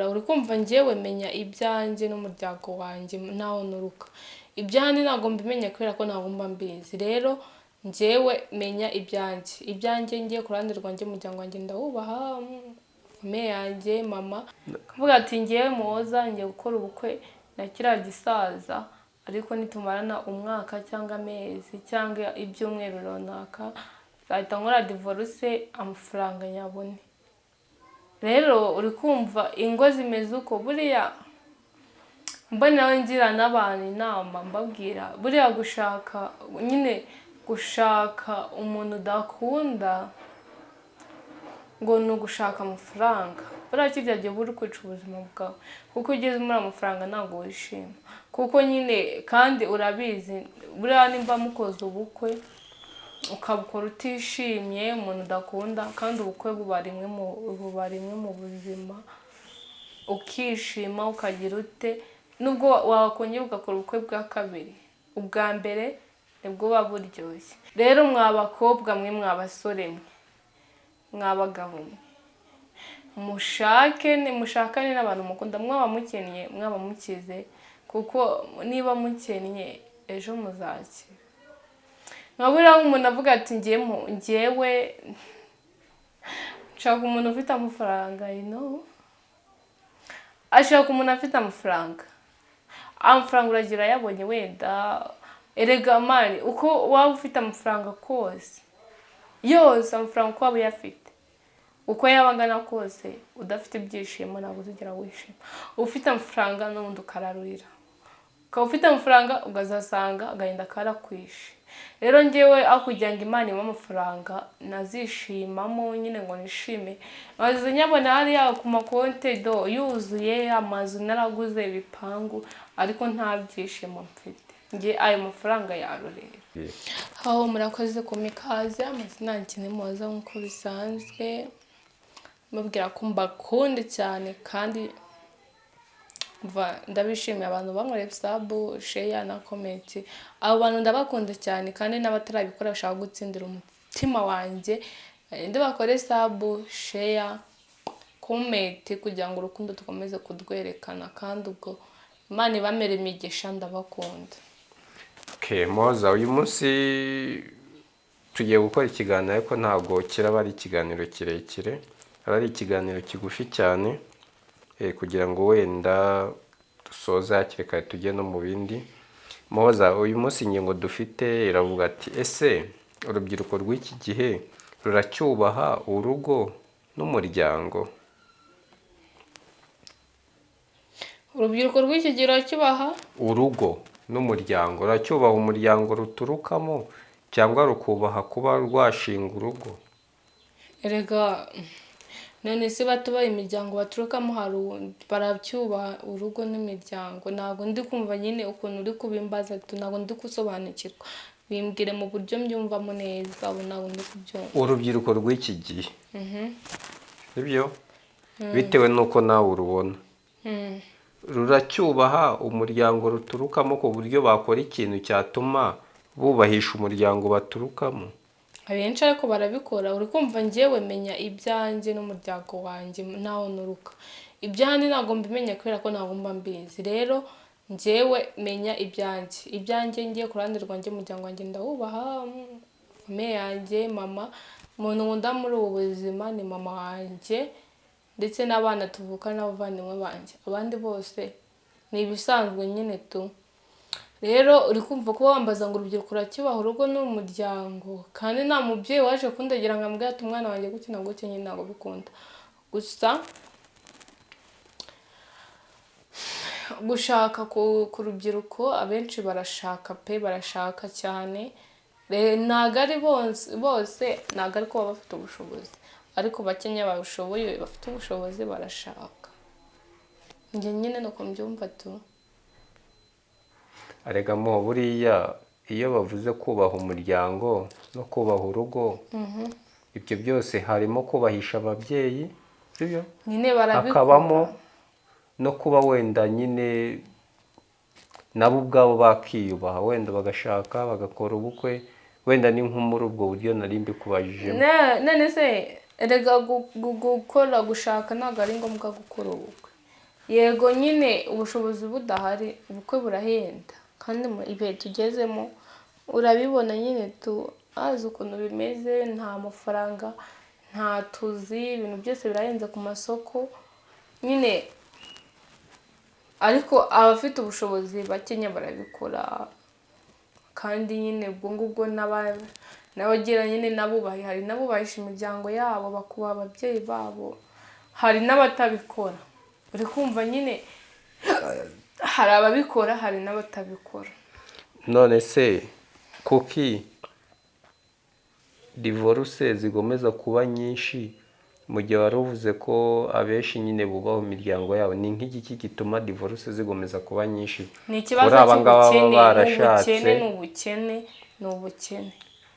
uri kumva njyewe menya ibyanjye n'umuryango wanjye naho nuruka ibyanjye ntabwo mbimenya kubera ko ntabwo mba mbizi rero njyewe menya ibyanjye ngiye ku ruhande rwanjye umuryango wanjye ndawubaha famiye yanjye mama kavuga ati ngiye muhoza ngiye gukora ubukwe na kiriya gisaza ariko nitumarana umwaka cyangwa amezi cyangwa ibyumweru runaka zahita nkora divorce amafaranga nyabone rero uri kumva ingo zimeze uko buriya mbona ngira n'abantu inama mbabwira buriya gushaka umuntu udakunda ngo ni ugushaka amafaranga buriya kirya gihe buri kwica ubuzima bwawe kuko ugeze muri amafaranga ntabwo wishima kuko nyine kandi urabizi buriya nimba mukoze ubukwe ukabukora utishimye umuntu udakunda kandi ubukwe buba rimwe mu buzima ukishima ukagira ute nubwo wakongera ugakora ubukwe bwa kabiri ubwa mbere nibwo buba buryoshye rero mwabakobwa mwe mwabasore mwe mwabagabo mwe mushakane n'abantu mukunda mwaba mukennye mwaba mukize kuko niba mukennye ejo muzakira nkabura umuntu avuga ati ngewe nshaka umuntu ufite amafaranga ashaka umuntu afite amafaranga uragira yabonye wenda erega mari uko waba ufite amafaranga kose yose amafaranga uko waba uyafite uko yaba angana kose udafite ibyishimo ntabwo uzigera wishima ufite amafaranga n'ubundi ukararurira ukaba ufite amafaranga ugazasanga agahinda karakwishe rero ngewe aho kugira ngo Imana impe amafaranga nazishimamo nyine ngo nishime maze nyabona hariya ku makonte yuzuye amazu naraguze ibipangu ariko nta byishimo mfite nge ayo mafaranga yarorera aho murakoze ku mikaze amazina yanjye muza nk'uko bisanzwe mubwira ko mbakunde cyane kandi ndabishimiye abantu bankoreye sub share na comment abo bantu ndabakunda cyane kandi n'abatarabikora bashaka gutsindira umutima wanjye ndabakore sub share comment kugira ngo urukundo tukomeze kudwerekana kandi ubwo Imana ibamere imigisha ndabakunda. Moza uyu munsi tugiye gukora ikiganiro ariko ntabwo kiraba ari ikiganiro kirekire ari ikiganiro kigufi cyane kugira ngo wenda dusoze hakiri kare tujye no mu bindi. Moza uyu munsi ingingo dufite iravuga ati ese urubyiruko rw'iki gihe ruracyubaha urugo n'umuryango? Urubyiruko rw'iki gihe ruracyubaha urugo n'umuryango, ruracyubaha umuryango ruturukamo cyangwa rukubaha kuba rwashinga urugo? Erega none se batubaha imiryango baturukamo baracyubaha urugo n'imiryango ntabwo ndi kumva nyine ukuntu uri kubimbaza ntabwo ndi gusobanukirwa bimbwire mu buryo mbyumvamo neza ntabwo ndi kubyumva. Urubyiruko rw'iki gihe sibyo bitewe n'uko nawe urubona ruracyubaha umuryango ruturukamo ku buryo bakora ikintu cyatuma bubahisha umuryango baturukamo? Abenshi ariko barabikora uri kumva njyewe menya ibyanjye n'umuryango wanjye naho nuruka ibyanjye ntabwo mbimenya kubera ko ntabwo mba mbizi rero njyewe menya ibyanjye ngiye ku ruhande rwanjye umuryango wanjye ndawubaha famiye yanjye mama umuntu nkunda muri ubu buzima ni mama wanjye ndetse n'abana tuvuka n'abavandimwe banjye abandi bose ni ibisanzwe nyine tu. Rero uri kumva ko wambaza ngo urubyiruko ruracyubaha urugo n'umuryango kandi nta mubyeyi waje kundagira ngo ambwira ati umwana wanjye gukina gutya nyine ntabwo bikunda gusa gushaka ku rubyiruko abenshi barashaka cyane ntabwo ari bose ntabwo ari ko baba bafite ubushobozi ariko bakenya babushoboye bafite ubushobozi barashaka njye nyine nuko mbyumva tu. Aregamo buriya iyo bavuze kubaha umuryango no kubaha urugo ibyo byose harimo kubahisha ababyeyi sibyo nyine barabikora hakabamo no kuba wenda nyine nabo ubwabo bakiyubaha wenda bagashaka bagakora ubukwe wenda ni nko muri ubwo buryo nari mbikubajije. None se erega gukora gushaka ntabwo ari ngombwa gukora ubukwe yego nyine ubushobozi budahari ubukwe burahenda kandi mu ibihe tugezemo urabibona nyine azi ukuntu bimeze, nta mafaranga, nta tuzi, ibintu byose birahenze ku masoko nyine, ariko abafite ubushobozi bakenya barabikora kandi nyine ubwo ngubwo n'abagira nyine nabubahe, hari n'abubahisha imiryango yabo bakubaha ababyeyi babo, hari n'abatabikora. Uri kumva nyine hari ababikora hari n'abatabikora. None se kuki divorce zigomeza kuba nyinshi mu gihe wari uvuze ko abenshi nyine bubaho imiryango yabo? Ni nk'igiki gituma divorce zigomeza kuba nyinshi? Ni ikibazo cy'ubukene, ni ubukene.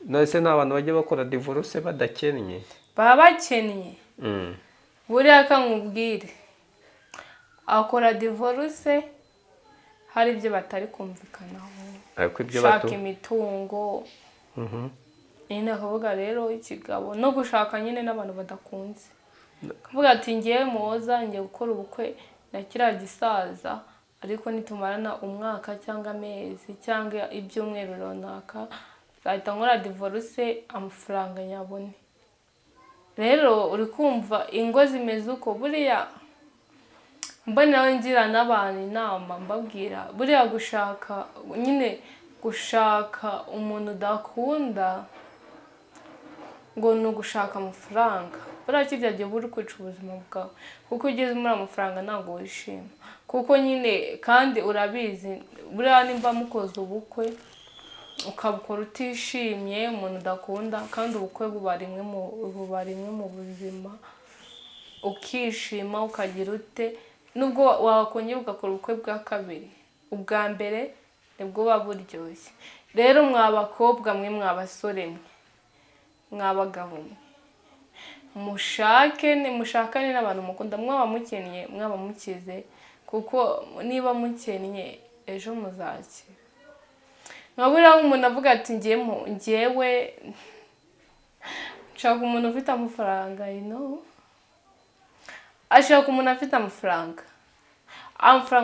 None se n'abantu bajya bakora divorce badakennye? Baba bakennye. Buriya kankubwire, akora divorce hari ibyo batari kumvikanaho, gushaka imitungo, nyine akavuga rero ikigabo no gushaka nyine n'abantu badakunze, akavuga ati ngiye muhoza ngiye gukora ubukwe na kiriya gisaza, ariko nitumarana umwaka cyangwa amezi cyangwa ibyumweru runaka zahita nkora divorce amafaranga nyabone. Rero uri kumva ingo zimeze uko. Buriya mbona ngira n'abantu inama mbabwira, buriya gushaka umuntu udakunda ngo ni ugushaka amafaranga. Buriya kirya gihe uri kwica ubuzima bwawe, kuko ugeze muri amafaranga ntabwo wishima, kuko nyine kandi urabizi buriya nimba mukoze ubukwe ukabukora utishimye, umuntu udakunda, kandi ubukwe buba rimwe mu buzima, ukishima ukagira ute, nubwo wakongera ugakora ubukwe bwa kabiri, ubwa mbere nibwo buba buryoshye. Rero mwa bakobwa mwe, mwa basore mwe, mwa bagabo mwe, mushakane n'abantu mukunda, mwaba mukennye mwaba mukize, kuko niba mukennye ejo muzakira. Nkabura nk'umuntu avuga ati ngewe nshaka umuntu ufite amafaranga, ashaka umuntu afite amafaranga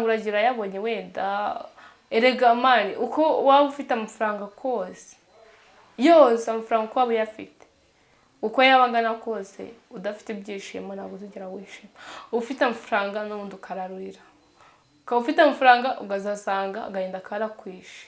uragira yabonye wenda, erega mani uko waba ufite amafaranga kose, yose amafaranga uko waba uyafite, uko yaba angana kose, udafite ibyishimo ntabwo uzigera wishima. Ufite amafaranga n'ubundi ukararurira, ukaba ufite amafaranga ugazasanga agahinda karakwishe.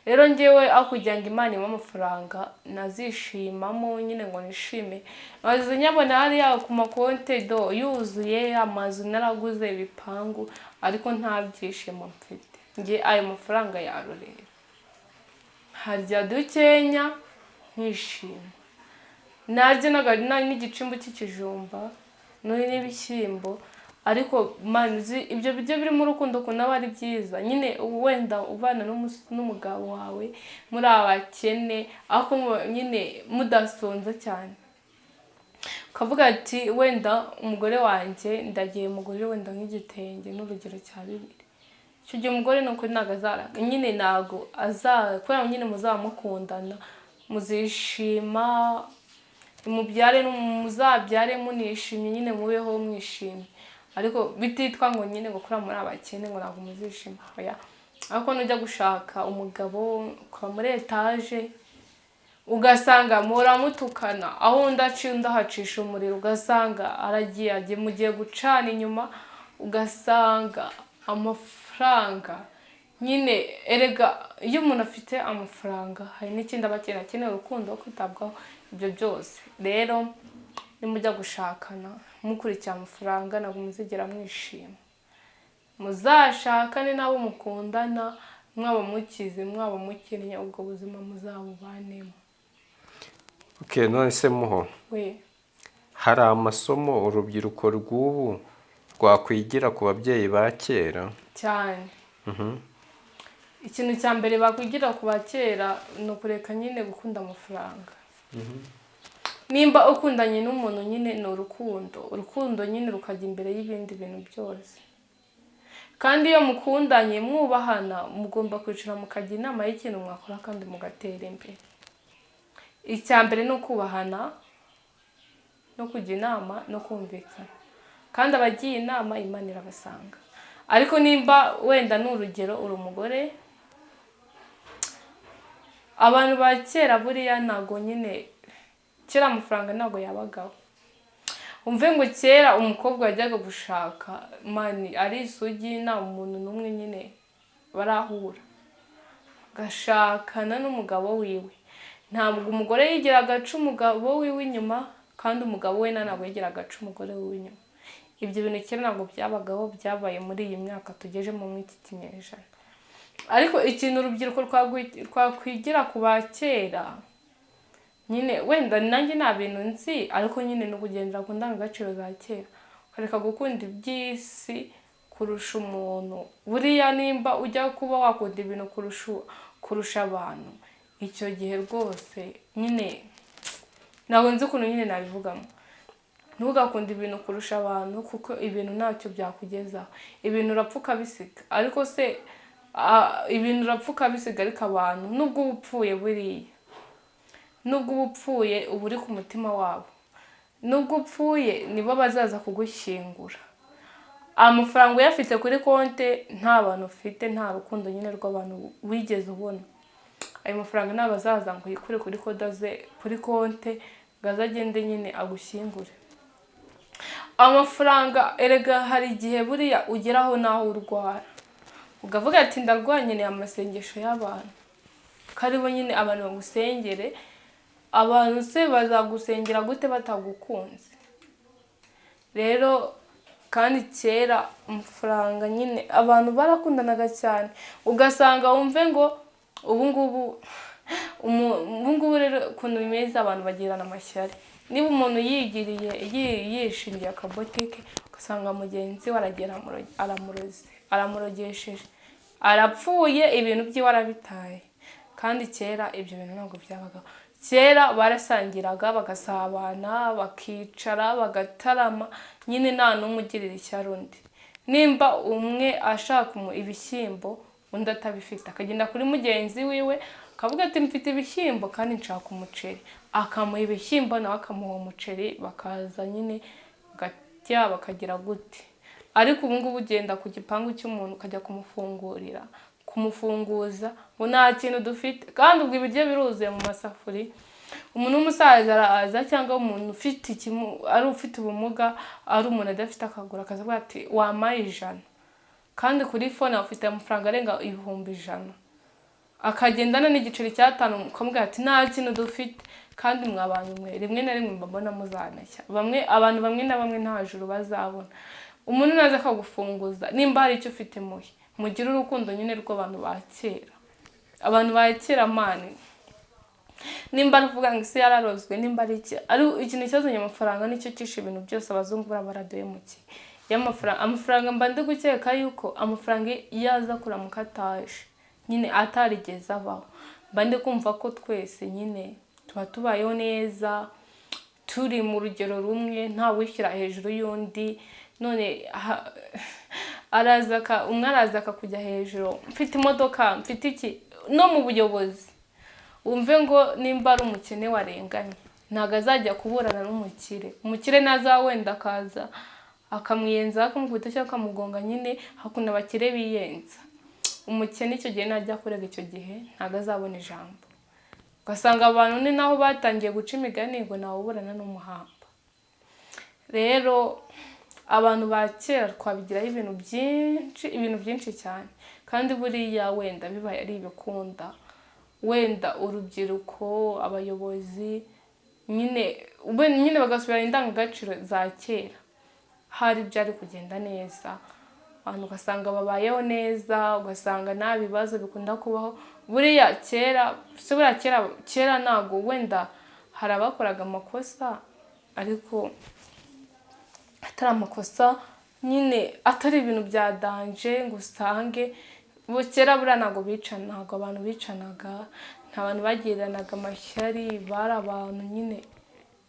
Rero ngewe aho kugira ngo Imana impe amafaranga nazishimamo nyine ngo nishime, maze nyabona hariya ku makonte yuzuye, amazu naraguze, ibipangu, ariko nta byishimo mfite. Nge ayo mafaranga yarorera, harya dukenya nkishima, narya n'igicimbu cy'ikijumba n'ibishyimbo, ariko manzi ibyo biryo biri mu rukundo ukuntu aba ari byiza. Nyine wenda ubana n'umugabo wawe muri abakene, ariko nyine mudasonza cyane, ukavuga ati wenda umugore wanjye ndagiye mugurire wenda nk'igitenge n'urugero cya 2, icyo gihe umugore nuko ntago azaraga nyine, ntago kubera nyine muzamukundana, muzishima, muzabyare munishimye, nyine mubeho mwishimye, ariko bititwa ngo nyine ngo kuri muri abakene ngo ntabwo muzishima. Ariko nujya gushaka umugabo kwa muri etaje, ugasanga muramutukana, aho ndaciye ndahacisha umuriro, ugasanga agiye mugiye gucana inyuma, ugasanga amafaranga nyine. Erega iyo umuntu afite amafaranga hari n'ikindi aba akeneye, urukundo, kwitabwaho, ibyo byose. Rero nimujya gushakana mukurikiye amafaranga ntabwo muzigera mwishima. Muzashakane n'abo mukundana, mwaba mukize mwaba mukennye, ubwo buzima muzabubanemo. None se muho, hari amasomo urubyiruko rw'ubu rwakwigira ku babyeyi ba kera? Cyane. Ikintu cya mbere bakwigira ku bakera ni ukureka nyine gukunda amafaranga. Nimba ukundanye n'umuntu nyine ni urukundo nyine rukajya imbere y'ibindi bintu byose. Kandi iyo mukundanye mwubahana, mugomba kwicara mukajya inama y'ikintu mwakora kandi mugatera imbere. Icya mbere ni ukubahana no kujya inama no kumvikana, kandi abagiye inama Imana irabasanga. ariko nimba wenda n'urugero uri umugore, abantu ba kera buriya ntago nyine, kera amafaranga ntago yabagaho. Umve ngo kera umukobwa wajyaga gushaka mani ari isugi, nta muntu n'umwe nyine barahura, gashakana n'umugabo wiwe. Ntabwo umugore yigira agaca umugabo wiwe inyuma, kandi umugabo we ntabwo yigira agaca umugore wiwe inyuma. Ibyo bintu kera ntabwo byabagaho, byabaye muri iyi myaka tugejemo mu iki kinyejana. Ariko ikintu urubyiruko twakwigira ku ba kera, nyine wenda nanjye nta bintu nzi, ariko nyine no kugendera ku ndangagaciro za kera, ukareka gukunda iby'isi kurusha umuntu. Buriya nimba ujya kuba wakunda ibintu kurusha abantu, icyo gihe rwose nyine ntabwo nzi ukuntu nyine nabivugamo. Ntugakunda ibintu kurusha abantu, kuko ibintu ntacyo byakugezaho. Ibintu urapfa ukabisiga, ariko se ibintu urapfa ukabisiga, ariko abantu nubwo uba upfuye, buriya nubwo uba upfuye uba uri ku mutima wabo. Nubwo upfuye nibo bazaza kugushyingura. Amafaranga uyafite kuri konte, nta bantu ufite, nta rukundo nyine rw'abantu wigeze ubona. Ayo mafaranga ntabwo azaza ngo yikure kuri konte ngo azagende nyine agushyingure. Amafaranga erega hari igihe buriya ugeraho naho urwara, ukavuga ati ndarwanye, ni amasengesho y'abantu, karibo nyine abantu bagusengere. Abantu se bazagusengera gute batagukunze? Rero kandi kera amafaranga nyine abantu barakundanaga cyane, ugasanga wumve ngo ubungubu rero ukuntu bimeze, abantu bagirana amashyari. Niba umuntu yishingiye akabotike, ugasanga mugenzi we aragera aramurogesheje, arapfuye, ibintu byiwe arabitaye. Kandi kera ibyo bintu ntabwo byabagaho. Kera barasangiraga, bagasabana, bakicara, bagatarama, nyine nta n'umwe ugirira ishyari undi. Nimba umwe ashaka ibishyimbo undi atabifite, akagenda kuri mugenzi wiwe akavuga ati mfite ibishyimbo kandi nshaka umuceri, akamuha ibishyimbo nawe akamuha umuceri, bakaza nyine bagatya bakagira gute. Ariko ubu ngubu ugenda ku gipangu cy'umuntu ukajya kumufunguza ngo nta kintu dufite, kandi ubwo ibiryo biruzuye mu masafuri. Umuntu w'umusaza araza, cyangwa umuntu ufite ubumuga, ari umuntu adafite akaguru, akavuga ati wampaye 100, kandi kuri fone ufite amafaranga arenga 100,000, akagendana n'igiceri cya 5, ukamubwira ati nta kintu dufite, kandi mwabanye umwe. Rimwe na rimwe mbabona muzanashya, abantu bamwe na bamwe nta juru bazabona. Umuntu naza akagufunguza, nimba hari icyo ufite mugire urukundo nyine rw'abantu ba kera. Abantu ba kera mani, nimba ari kuvuga ngo isi yararozwe, nimba ari ikintu cyazanye amafaranga nicyo cyishe ibintu byose, abazungu baraduhemukiye. Amafaranga mba ndi gukeka yuko amafaranga yaza kuramuka ataje, nyine atarigeze abaho, mba ndi kumva ko twese nyine tuba tubayeho neza, turi mu rugero rumwe, nta wishyira hejuru y'undi. None umwe araza akakujya hejuru, mfite imodoka, mfite iki, no mu buyobozi. Umve ngo nimba ari umukene warenganye, ntabwo azajya kuburana n'umukire. Umukire naza wenda akaza akamwiyenza, akamukubita cyangwa akamugonga, nyine hakuna abakire biyenza. Umukene icyo gihe najya kurega, icyo gihe ntabwo azabona ijambo. Ugasanga abantu ni naho batangiye guca imigani ngo ntawe uburana n'umuhamba. Rero abantu ba kera twabigiraho ibintu byinshi cyane, kandi buriya wenda bibaye ari ibikunda, wenda urubyiruko, abayobozi nyine bagasubira indangagaciro za kera, hari byari kugenda neza. Abantu ugasanga babayeho neza, ugasanga nta bibazo bikunda kubaho. Buriya kera ntabwo wenda hari abakoraga amakosa, ariko atari amakosa nyine, atari ibintu bya danje ngo usange. Kera buriya ntabwo abantu bicanaga, nta bantu bagiranaga amashyari, bari abantu nyine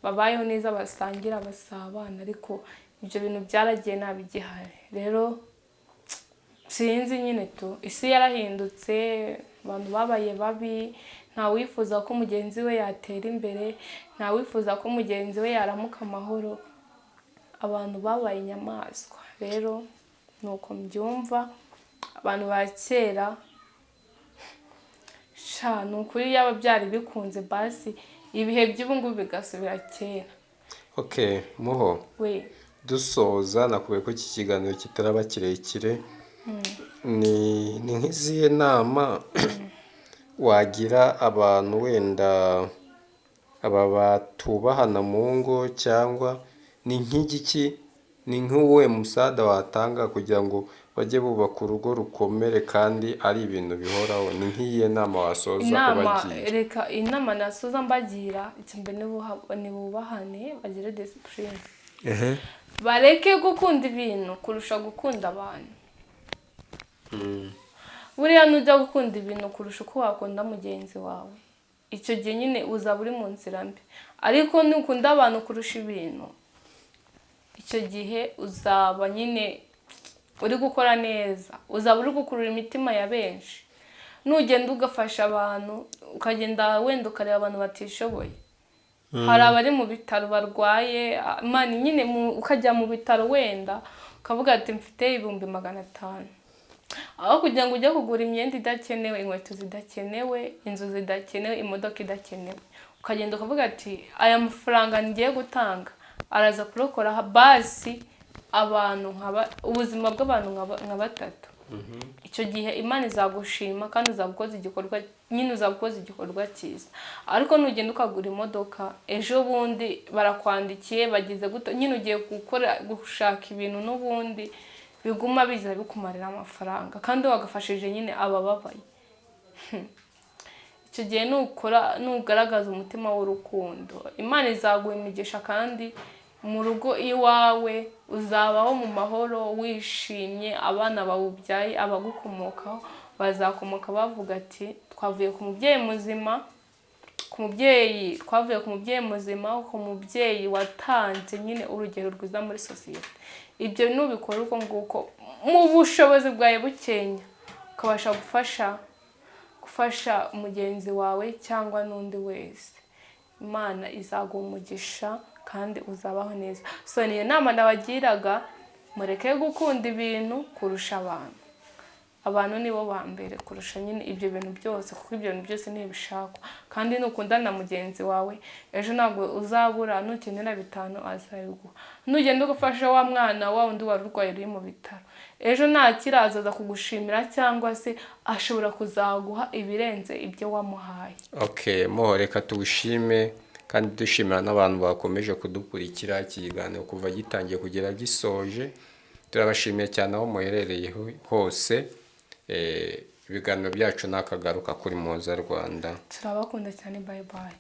babayeho neza, basangira, basabana. Ariko ibyo bintu byaragiye ntabigihari. Rero sinzi nyine isi yarahindutse, abantu babaye babi, nta wifuza ko mugenzi we yatera imbere, nta wifuza ko mugenzi we yaramuka amahoro. Abantu babaye inyamaswa. Rero nuko mbyumva abantu ba kera sha ni ukuri yaba byari bikunze basi ibihe by'ubu ngubu bigasubira kera. Okay, muho we dusoza nakubiye ko iki kiganiro kitaraba kirekire, ni nk'izihe nama wagira abantu wenda aba batubahana mu ngo, cyangwa ni nk'igiki, ni nk'uwe musada watanga kugira ngo bajye bubaka urugo rukomere kandi ari ibintu bihoraho? Ni nk'iyihe nama wasoza ubagira? reka inama nasoza mbagira icyambere ni bubahane, bagire discipline, bareke gukunda ibintu kurusha gukunda abantu. Buriya nujya gukunda ibintu kurusha uko wakunda mugenzi wawe, icyo gihe nyine uzaba uri mu nzira mbi. Ariko nukunda abantu kurusha ibintu, icyo gihe uzaba nyine uri gukora neza, uzaba uri gukurura imitima ya benshi. Nugenda ugafasha abantu, ukagenda wenda ukareba abantu batishoboye, hari abari mu bitaro barwaye, mani nyine ukajya mu bitaro wenda ukavuga ati mfite 500,000, aho kugira ngo ujye kugura imyenda idakenewe, inkweto zidakenewe, inzu zidakenewe, imodoka idakenewe, ukagenda ukavuga ati aya mafaranga ngiye gutanga araza kurokora basi abantu ubuzima bw'abantu nka 3. Icyo gihe Imana izagushima kandi uzabukoze igikorwa, nyine uzabukoze igikorwa cyiza. Ariko nugenda ukagura imodoka, ejo bundi barakwandikiye bagize guto, nyine ugiye gushaka ibintu n'ubundi biguma biza bikumarira amafaranga kandi wagafashije nyine abababaye. Icyo gihe nugaragaza umutima w'urukundo, Imana izaguha imigisha kandi mu rugo iwawe uzabaho mu mahoro wishimye. Abana bawubyaye, abagukomokaho bazakomoka bavuga ati twavuye ku mubyeyi muzima, twavuye ku mubyeyi muzima, ku mubyeyi watanze nyine urugero rwiza muri sosiyete. Ibyo nubikora uko nguko mu bushobozi bwawe bukenya, ukabasha gufasha mugenzi wawe cyangwa n'undi wese, Imana izaguha umugisha kandi uzabaho neza. So niyo nama nabagiraga, mureke gukunda ibintu kurusha abantu. Abantu nibo ba mbere kurusha nyine ibyo bintu byose, kuko ibyo bintu byose ntibishakwa. Kandi nukundana na mugenzi wawe, ejo ntabwo uzabura, nukenera 5 azabiguha. Nugenda ugafasha wa mwana wa undi wari urwaye uri mu bitaro, ejo nakira azaza kugushimira, cyangwa se ashobora kuzaguha ibirenze ibyo wamuhaye. Okay, muho reka tuwishime kandi dushimira n'abantu bakomeje kudukurikira ikiganiro kuva gitangiye kugera gisoje. Turabashimiye cyane aho muherereye hose. Ibiganiro byacu nakagaruka kuri Muhoza Rwanda. Turabakunda cyane, bye bye.